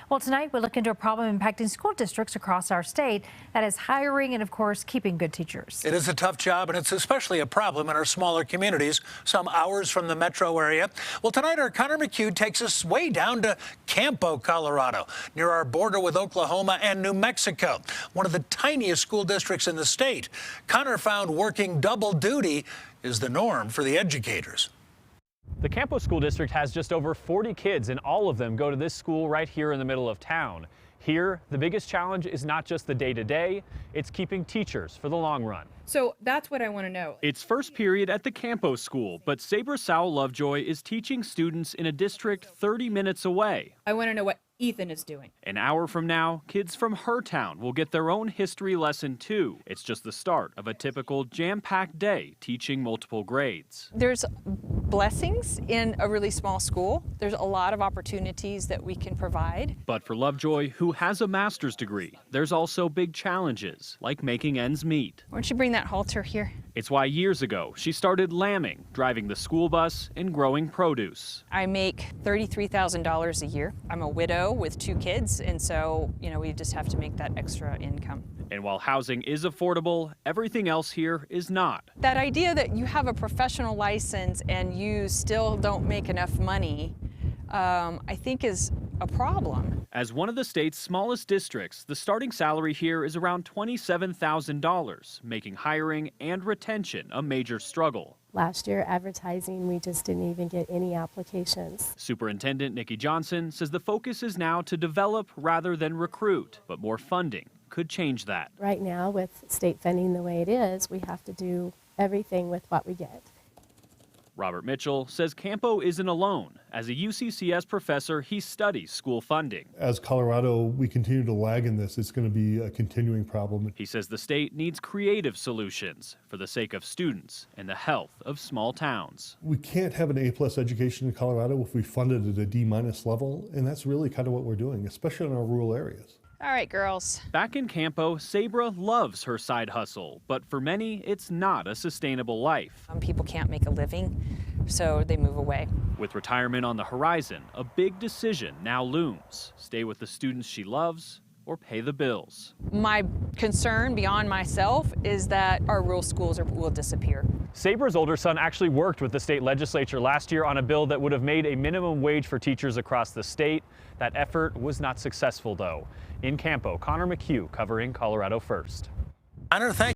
Well, tonight we look into a problem impacting school districts across our state. That is hiring and, of course, keeping good teachers. It is a tough job, and it's especially a problem in our smaller communities, some hours from the metro area. Well, tonight our Connor McHugh takes us way down to Campo, Colorado, near our border with Oklahoma and New Mexico, one of the tiniest school districts in the state. Connor found working double duty is the norm for the educators. The Campo School District has just over 40 kids, and all of them go to this school right here in the middle of town. Here, the biggest challenge is not just the day-to-day, it's keeping teachers for the long run. So that's what I want to know. It's first period at the Campo School, but Sabra Lovejoy is teaching students in a district 30 minutes away. I want to know what Ethan is doing. An hour from now, kids from her town will get their own history lesson too. It's just the start of a typical jam-packed day teaching multiple grades. There's blessings in a really small school. There's a lot of opportunities that we can provide. But for Lovejoy, who has a master's degree, there's also big challenges, like making ends meet. Why don't you bring that halter here? It's why years ago she started lambing, driving the school bus, and growing produce. I make $33,000 a year. I'm a widow with 2 kids, and so, we just have to make that extra income. And while housing is affordable, everything else here is not. That idea that you have a professional license and you still don't make enough money, I think is a problem. As one of the state's smallest districts, the starting salary here is around $27,000, making hiring and retention a major struggle. Last year, advertising, we just didn't even get any applications. Superintendent Nikki Johnson says the focus is now to develop rather than recruit, but more funding could change that. Right now, with state funding the way it is, we have to do everything with what we get. Robert Mitchell says Campo isn't alone. As a UCCS professor, he studies school funding. As Colorado, we continue to lag in this. It's going to be a continuing problem. He says the state needs creative solutions for the sake of students and the health of small towns. We can't have an A+ education in Colorado if we fund it at a D- level, and that's really kind of what we're doing, especially in our rural areas. All right, girls. Back in Campo, Sabra loves her side hustle, but for many, it's not a sustainable life. People can't make a living, so they move away. With retirement on the horizon, a big decision now looms. Stay with the students she loves or pay the bills. My concern beyond myself is that our rural schools will disappear. Sabra's older son actually worked with the state legislature last year on a bill that would have made a minimum wage for teachers across the state. That effort was not successful, though. In Campo, Connor McHugh covering Colorado First. Connor, thank